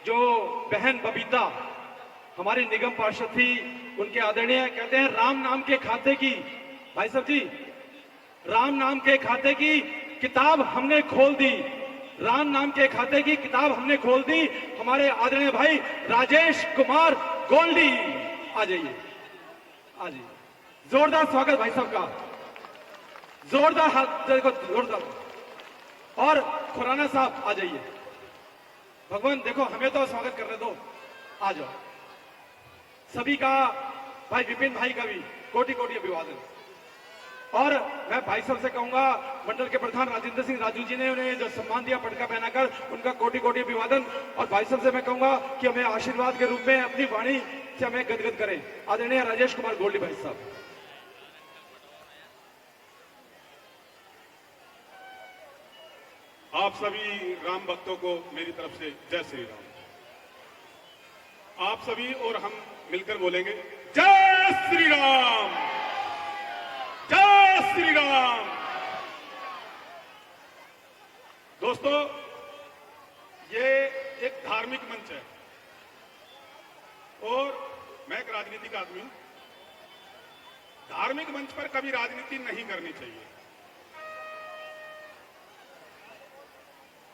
जो बहन बबीता हमारी निगम पार्षद थी, उनके आदरणीय कहते हैं राम नाम के खाते की, भाई साहब जी, राम नाम के खाते की किताब हमने खोल दी, राम नाम के खाते की किताब हमने खोल दी। हमारे आदरणीय भाई राजेश कुमार गोल्डी आ जाइए, आ जाइए। जोरदार स्वागत भाई साहब का, जोरदार हाथ देखो, जोरदार। और खुराना साहब आ जाइए। भगवान देखो हमें तो स्वागत करने दो, आ जाओ। सभी का, भाई विपिन भाई का भी कोटि कोटि अभिवादन। और मैं भाई साहब से कहूंगा, मंडल के प्रधान राजेंद्र सिंह राजू जी ने उन्हें जो सम्मान दिया पटका पहनाकर, उनका कोटि कोटि अभिवादन। और भाई साहब से मैं कहूंगा कि हमें आशीर्वाद के रूप में अपनी वाणी से हमें गदगद करें। आदरणीय राजेश कुमार गोल्डी भाई साहब। आप सभी राम भक्तों को मेरी तरफ से जय श्री राम। आप सभी और हम मिलकर बोलेंगे जय श्री राम, जय श्री राम। दोस्तों, ये एक धार्मिक मंच है और मैं एक राजनीतिक आदमी हूं। धार्मिक मंच पर कभी राजनीति नहीं करनी चाहिए।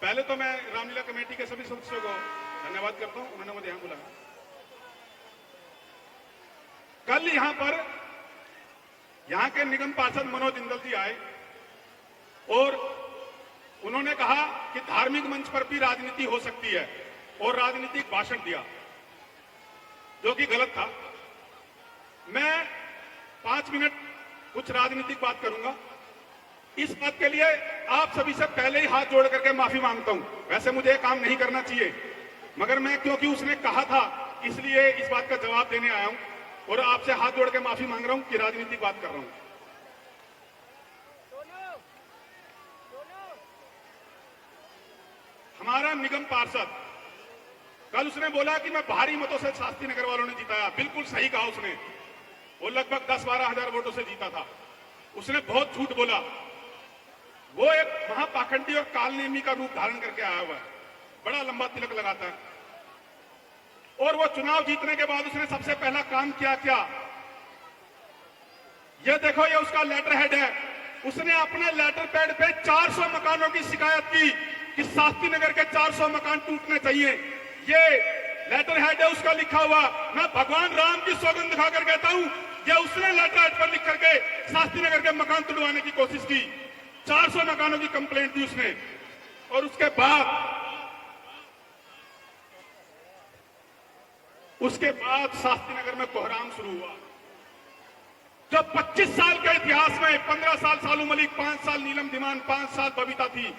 पहले तो मैं रामलीला कमेटी के सभी सदस्यों को धन्यवाद करता हूं, उन्होंने मुझे यहां बुलाया। कल यहां के निगम पार्षद मनोज जिंदल जी आए और उन्होंने कहा कि धार्मिक मंच पर भी राजनीति हो सकती है और राजनीतिक भाषण दिया, जो कि गलत था। मैं 5 मिनट कुछ राजनीतिक बात करूंगा। इस बात के लिए आप सभी से पहले ही हाथ जोड़ करके माफी मांगता हूं। वैसे मुझे ये काम नहीं करना चाहिए, मगर मैं क्योंकि उसने कहा था इसलिए इस बात का जवाब देने आया हूं और आपसे हाथ जोड़ के माफी मांग रहा हूं कि राजनीतिक बात कर रहा हूं। हमारा निगम पार्षद कल उसने बोला कि मैं भारी मतों से शास्त्री नगर वालों ने जिताया। बिल्कुल सही कहा उसने। वो लगभग 10-12 हजार वोटों से जीता था। उसने बहुत झूठ बोला। वो एक महापाखंडी और कालनेमी का रूप धारण करके आया हुआ है, बड़ा लंबा तिलक लगाता है। और वो चुनाव जीतने के बाद उसने सबसे पहला काम क्या, ये देखो, ये उसका लेटर हेड है। उसने अपने लेटर पैड पे 400 मकानों की शिकायत की कि शास्त्री नगर के 400 मकान टूटने चाहिए। ये लेटर हेड है उसका लिखा हुआ। मैं भगवान राम की सौगंध खाकर कहता हूं, ये उसने लेटर हेड पर लिख करके शास्त्री नगर के मकान तुड़वाने की कोशिश की। 400 मकानों की कंप्लेंट दी उसने। और उसके बाद शास्त्री नगर में कोहराम शुरू हुआ। जो 25 साल के इतिहास में 15 साल सालू मलिक, 5 साल नीलम धीमान, 5 साल बबीता थी,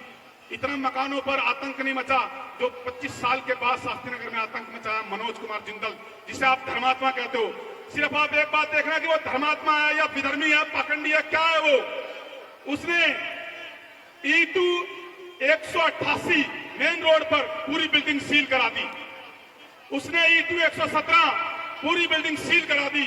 इतना मकानों पर आतंक नहीं मचा जो 25 साल के बाद शास्त्री नगर में आतंक मचा। मनोज कुमार जिंदल, जिसे आप धर्मात्मा कहते हो, सिर्फ आप एक बात देखना कि वो धर्मात्मा है या विधर्मी है, पाखंडी है, क्या है वो। उसने E2 188 मेन रोड पर पूरी बिल्डिंग सील करा दी। उसने E2 117 पूरी बिल्डिंग सील करा दी।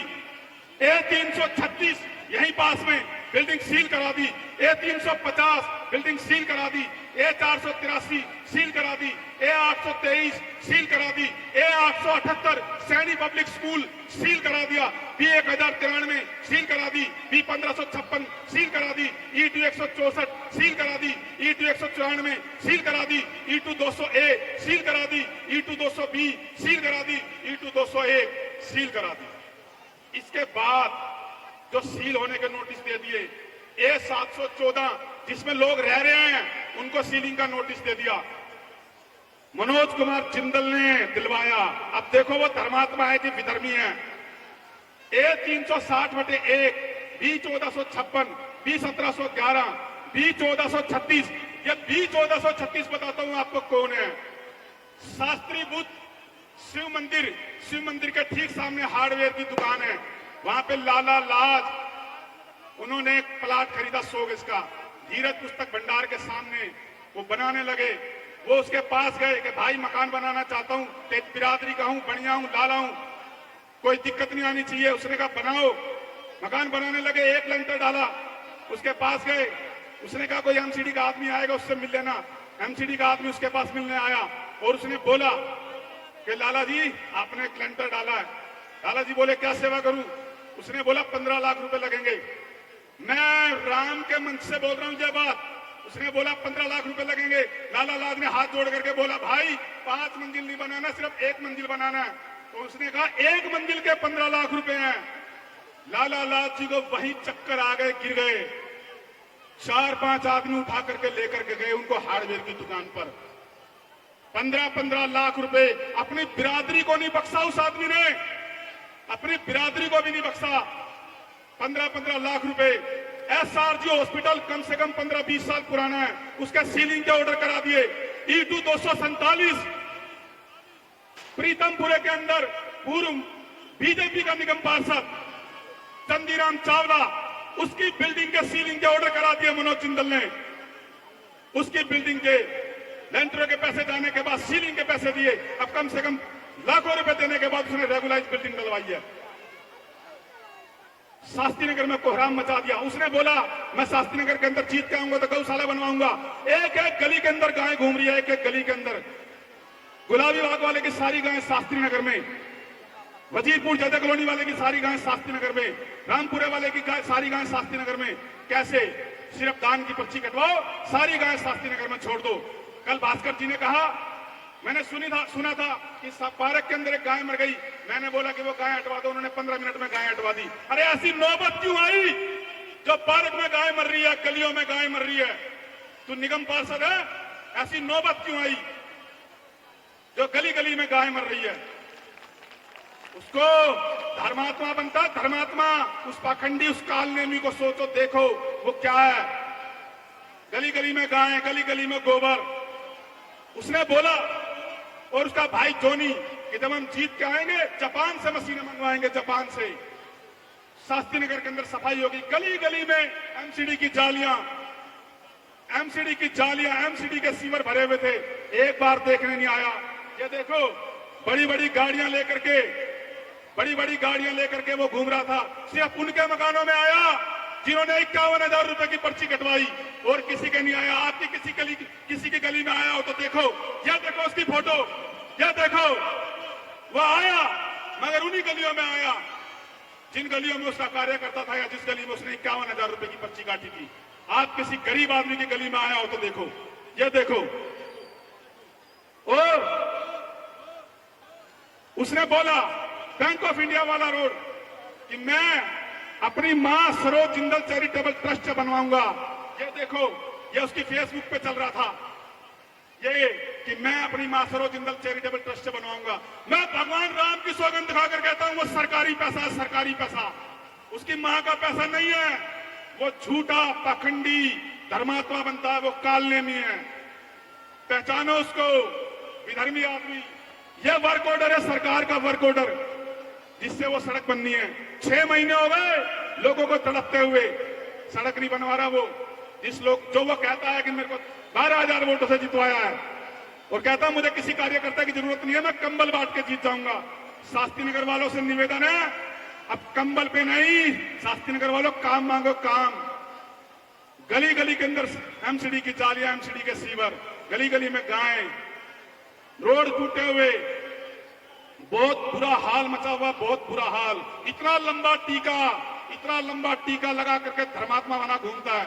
A336 यहीं पास में बिल्डिंग सील करा दी। A350 बिल्डिंग सील करा दी। A483 सील करा दी। A823 सील करा दी। A878 Saini public school seal करा दिया। B1093 सील करा दी। B1556 सील करा दी। E2 164 सील करा दी। E2 194 सील करा दी। E2 200A सील करा दी। E2 200B सील करा दी। E2 201 सील करा दी। इसके बाद जो सील होने के नोटिस दे दिए, A714 जिसमें लोग रह रहे हैं उनको सीलिंग का नोटिस दे दिया। मनोज कुमार जिंदल ने दिलवाया। अब देखो वो धर्मात्मा है कि विधर्मी है। A360/1, B1456, B1711, B1436। ये B1436 बताता हूं आपको कौन है। शास्त्री बुद्ध शिव मंदिर के ठीक सामने हार्डवेयर की दुकान है। वहां पे लाला लाज उन्होंने एक प्लाट खरीदा 100 गज का धीरज पुस्तक भंडार के सामने। वो बनाने लगे। वो उसके पास गए कि भाई मकान बनाना चाहता हूं, तेज बिरादरी का हूं, बढ़िया हूं, लाला हूं, कोई दिक्कत नहीं आनी चाहिए। उसने कहा बनाओ। मकान बनाने लगे। 1 लंटर डाला। उसके पास गए। उसने कहा कोई एमसीडी का आदमी आएगा उससे मिल लेना। एमसीडी का आदमी उसके पास मिलने आया और उसने बोला कि लाला जी आपने क्लेंटर डाला है। लाला जी बोले क्या सेवा करूं? उसने बोला 15 लाख रुपए लगेंगे। मैं राम के मंच से बोल रहा हूं ये बात। उसने बोला 15 लाख रुपए लगेंगे। लाला लाल ने हाथ जोड़ करके बोला भाई 5 मंजिल नहीं बनाना, सिर्फ 1 मंजिल बनाना है। तो उसने कहा 1 मंजिल के 15 लाख रुपए हैं। लाला लाल जी को वहीं चक्कर आ गए, गिर गए। 4-5 आदमी उठा करके लेकर के गए उनको हार्डवेयर की दुकान पर। 15-15 लाख रुपए अपनी बिरादरी को नहीं बख्शा उस आदमी ने, अपनी बिरादरी को भी नहीं बख्शा। 15-15 लाख रुपए। एसआरजी हॉस्पिटल कम से कम 15-20 साल पुराना है, उसका सीलिंग के ऑर्डर करा दिए। E2 247 प्रीतमपुरे के अंदर पूर्व बीजेपी का निगम पार्षद चंदीराम चावला, उसकी बिल्डिंग के सीलिंग के ऑर्डर करा दिए मनोज जिंदल ने। उसकी बिल्डिंग के लेंटरों के पैसे जाने के बाद सीलिंग के पैसे दिए। अब कम से कम लाखों रुपए देने के बाद उसने रेगुलाइज बिल्डिंग डलवाई है। शास्त्री नगर में कोहराम मचा दिया। उसने बोला मैं शास्त्री नगर के अंदर जीत के आऊंगा तो गौशाला बनवाऊंगा। एक एक गली के अंदर गाय घूम रही है, एक एक गली के अंदर। गुलाबी बाग वाले की सारी गायें शास्त्री नगर में, वजीरपुर जयदा कॉलोनी वाले की सारी गायें शास्त्री नगर में, रामपुरे वाले की सारी गायें शास्त्री नगर में। कैसे? सिर्फ दान की पर्ची कटवाओ, सारी गायें शास्त्री नगर में छोड़ दो। कल भास्कर जी ने कहा, मैंने सुना था कि पार्क के अंदर एक गाय मर गई। मैंने बोला कि वो गाय हटवा दो, उन्होंने 15 मिनट में गाय हटवा दी। अरे ऐसी नौबत क्यों आई? जो पार्क में गाय मर रही है, गलियों में गाय मर रही है, तू निगम पार्षद है, ऐसी नौबत क्यों आई जो गली गली में गाय मर रही है? उसको धर्मात्मा बनता, धर्मात्मा। उस पाखंडी, उस कालनेमी को सोचो, देखो वो क्या है। गली गली में गाय, गली गली में गोबर। उसने बोला और उसका भाई जोनी कि जब हम जीत के आएंगे जापान से मशीनें मंगवाएंगे, जापान से। शास्त्री नगर के अंदर सफाई होगी, गली गली में एमसीडी की जालियां, एमसीडी के सीवर भरे हुए थे, एक बार देखने नहीं आया। ये देखो बड़ी बड़ी गाड़ियां लेकर के वो घूम रहा था। सिर्फ उनके मकानों में आया जिन्होंने 51,000 रुपए की पर्ची कटवाई, और किसी के नहीं आया। आपकी किसी की गली में आया हो तो देखो, यह देखो उसकी फोटो, यह देखो वह आया, मगर उन्हीं गलियों में आया जिन गलियों में उसका कार्य करता था, या जिस गली में उसने 51,000 रुपए की पर्ची काटी थी। आप किसी गरीब आदमी की गली में आया हो तो देखो, यह देखो। और उसने बोला बैंक ऑफ इंडिया वाला रोड कि मैं अपनी मां सरोज जिंदल चैरिटेबल ट्रस्ट बनवाऊंगा। ये देखो, ये उसकी फेसबुक पे चल रहा था, ये कि मैं अपनी मां सरोज जिंदल चैरिटेबल ट्रस्ट बनवाऊंगा। मैं भगवान राम की सौगंध खाकर कहता हूं वो सरकारी पैसा है, सरकारी पैसा। उसकी मां का पैसा नहीं है। वो झूठा पाखंडी धर्मात्मा बनता है, वो कालनेमी है। पहचानो उसको, विधर्मी आदमी। यह वर्क ऑर्डर है सरकार का, वर्क ऑर्डर जिससे वो सड़क बननी है। 6 महीने हो गए लोगों को तड़पते हुए, सड़क नहीं बनवा रहा वो। जो वो कहता है कि मेरे को 12,000 वोटों से जितवाया है, और कहता है मुझे किसी कार्यकर्ता की जरूरत नहीं है, मैं कंबल बांट के जीत जाऊंगा। शास्त्री नगर वालों से निवेदन है, अब कंबल पे नहीं, शास्त्री नगर वालों काम मांगो, काम। गली गली के अंदर एमसीडी की जालियां, एमसीडी के सीवर, गली गली में गाय, रोड टूटे हुए, बहुत बुरा हाल मचा हुआ, बहुत बुरा हाल। इतना लंबा टीका लगा करके धर्मात्मा बना घूमता है।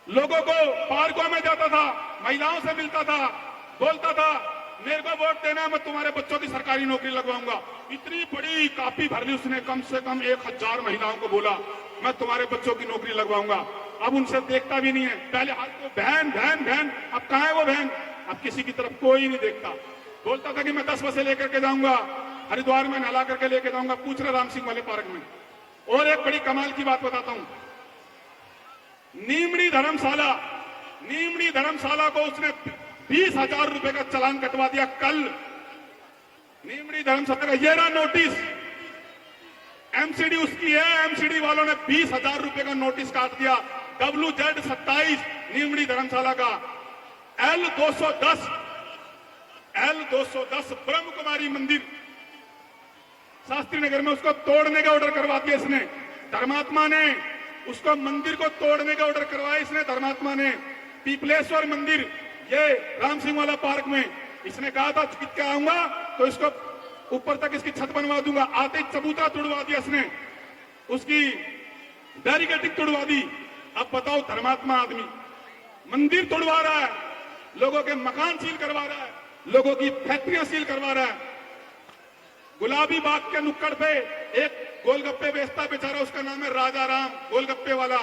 लोगों को पार्कों में जाता था, महिलाओं से मिलता था, बोलता था मेरे को वोट देना, मैं तुम्हारे बच्चों की सरकारी नौकरी लगवाऊंगा। इतनी बड़ी कापी भर ली उसने, कम से कम 1,000 महिलाओं को बोला मैं तुम्हारे बच्चों की नौकरी लगवाऊंगा। अब उनसे देखता भी नहीं है। पहले हाथ तो बहन बहन बहन, अब कहां है वो बहन? अब किसी की तरफ कोई नहीं देखता। बोलता था कि मैं 10 बसे लेकर के जाऊंगा, हरिद्वार में नहला करके लेके जाऊंगा, पूछ रहा राम सिंह वाले पार्क में। और एक बड़ी कमाल की बात बताता हूं, नीमड़ी धर्मशाला को उसने 20,000 रुपए का चालान कटवा दिया कल। नीमड़ी धर्मशाला का ये रहा नोटिस, एमसीडी उसकी है, एमसीडी वालों ने 20,000 रुपए का नोटिस काट दिया। WZ27 नीमड़ी धर्मशाला का, L210 ब्रह्म कुमारी मंदिर शास्त्री नगर में, उसको तोड़ने का ऑर्डर करवा दिया इसने, धर्मात्मा ने। उसको मंदिर को तोड़ने का ऑर्डर करवाया इसने, धर्मात्मा ने। पीपलेश्वर मंदिर, ये राम सिंह वाला पार्क में, इसने कहा था जीत के आऊंगा तो इसको ऊपर तक इसकी छत बनवा दूंगा, आते ही चबूतरा तोड़वा दिया इसने, उसकी बैरिकेडिंग तोड़वा दी। अब बताओ, धर्मात्मा आदमी मंदिर तोड़वा रहा है, लोगों के मकान सील करवा रहा है, लोगों की फैक्ट्रियां सील करवा रहा है। गुलाबी बाग के नुक्कड़ पे एक गोलगप्पे बेचता बेचारा, उसका नाम है राजा राम गोलगप्पे वाला।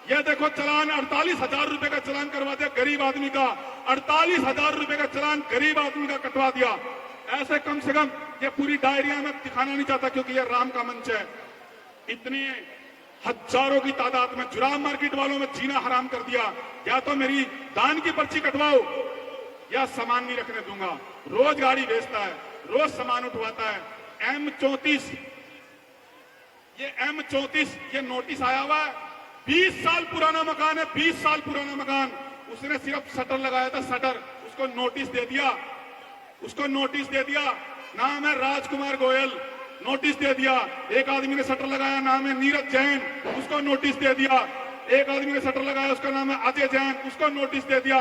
यह देखो चलान 48,000 रुपए का चलान करवा दिया गरीब आदमी का, 48,000 रुपए का चलान गरीब आदमी का कटवा दिया। ऐसे कम से कम ये पूरी डायरिया में दिखाना नहीं चाहता, क्योंकि यह राम का मंच है। इतनी हजारों की तादाद में जुराम मार्केट वालों में जीना हराम कर दिया। या तो मेरी दान की पर्ची कटवाओ या सामान नहीं रखने दूंगा। रोज गाड़ी बेचता है, रोज सामान उठवाता है। M34 ये नोटिस आया हुआ है, 20 साल पुराना मकान है, 20 साल पुराना मकान। उसने सिर्फ शटर लगाया था, शटर, उसको नोटिस दे दिया, उसको नोटिस दे दिया। नाम है राजकुमार गोयल, नोटिस दे दिया। एक आदमी ने शटर लगाया, नाम है नीरज जैन, उसको नोटिस दे दिया। एक आदमी ने शटर लगाया, उसका नाम है अजय जैन, उसको नोटिस दे दिया।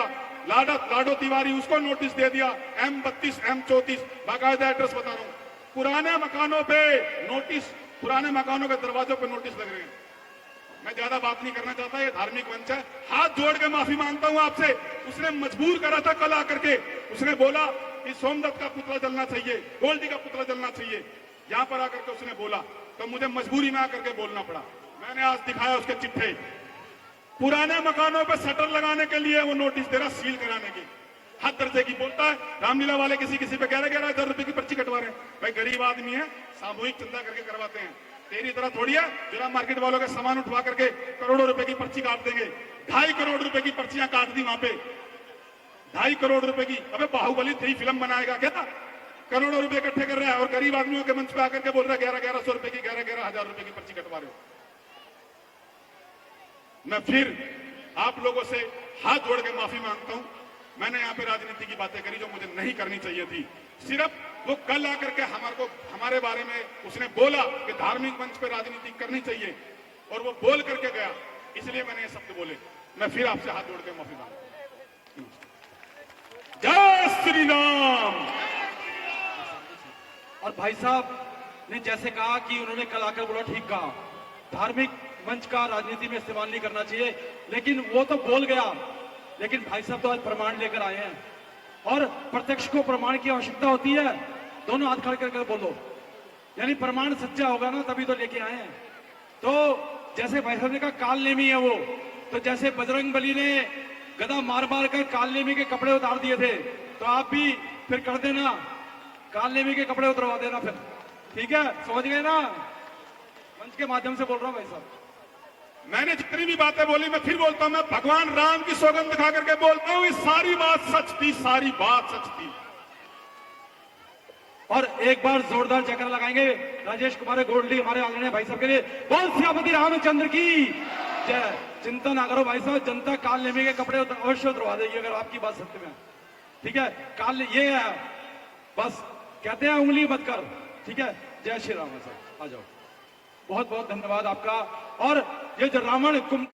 लाडो तिवारी, उसको नोटिस दे दिया। M32 M34 बाकायदा एड्रेस बता रहा हूं। पुराने मकानों पे नोटिस, पुराने मकानों के दरवाजों पे नोटिस लग रहे हैं। मैं ज्यादा बात नहीं करना चाहता, ये धार्मिक मंच है। हाथ जोड़ के माफी मांगता हूं आपसे। उसने मजबूर करा था कल आकर के, उसने बोला कि सोमदत्त का पुतला जलना चाहिए, गोल्डी का पुतला जलना चाहिए। यहां पर आकर के उसने बोला तो मुझे मजबूरी में आकर के बोलना पड़ा। मैंने आज दिखाया उसके चिट्ठे, पुराने मकानों पर शटर लगाने के लिए वो नोटिस दे रहा, सील कराने की। हद दर्जे की बोलता है। रामलीला वाले किसी पे 11,000 रुपए की पर्ची कटवा रहे हैं। भाई गरीब आदमी है, सामूहिक चंदा करके करवाते हैं। तेरी तरह थोड़ी है जुराम मार्केट वालों के सामान उठवा करके करोड़ों रुपए की पर्ची काट देंगे। 2.5 करोड़ रुपए की पर्चियां काट दी वहां पे, 2.5 करोड़ रुपए की। अबे बाहुबली 3 फिल्म बनाएगा क्या? करोड़ों रुपए इकट्ठे कर रहा है और गरीब आदमियों के मंच पे आकर के बोल रहा है 11,100 रुपए की, 11,000 रुपए की पर्ची कटवा रहे हो। मैं फिर आप लोगों से हाथ जोड़ के माफी मांगता हूं। मैंने यहां पे राजनीति की बातें करी जो मुझे नहीं करनी चाहिए थी। सिर्फ वो कल आकर के हमारे बारे में उसने बोला कि धार्मिक मंच पे राजनीति करनी चाहिए, और वो बोल करके गया, इसलिए मैंने ये शब्द बोले। मैं फिर आपसे हाथ जोड़ के माफी मांगता हूं। जय श्री राम। और भाई साहब ने जैसे कहा कि उन्होंने कल आकर बोला, ठीक कहा, धार्मिक मंच का राजनीति में इस्तेमाल नहीं करना चाहिए, लेकिन वो तो बोल गया। लेकिन भाई साहब तो आज प्रमाण लेकर आए हैं, और प्रत्यक्ष को प्रमाण की आवश्यकता होती है। दोनों हाथ खड़े करके बोलो, यानी प्रमाण सच्चा होगा ना, तभी तो लेके आए हैं। तो जैसे भाई साहब ने कहा काल नेमी है वो, तो जैसे बजरंग बली ने गदा मार मार कर काल नेमी के कपड़े उतार दिए थे, तो आप भी फिर कर देना, काल नेमी के कपड़े उतरवा देना फिर। ठीक है, समझ गए ना? मंच के माध्यम से बोल रहा हूं भाई साहब। मैंने जितनी भी बातें बोली मैं फिर बोलता हूं, मैं भगवान राम की सौगंध दिखा करके बोलता हूं, ये सारी बात सच थी, सारी बात सच थी। और एक बार जोरदार जयकारा लगाएंगे राजेश कुमार गोल्डी हमारे आदरणीय भाई साहब के लिए। बोल सियापति रामचंद्र की जय। चिंता ना करो भाई साहब, जनता काल नेमी के कपड़े अवश्य उतरवा देगी अगर आपकी बात सत्य में। ठीक है, काल ये है, बस कहते हैं उंगली मत कर। ठीक है, जय श्री राम। साहब आ जाओ। बहुत बहुत धन्यवाद आपका। और ये जो रावण कुंभ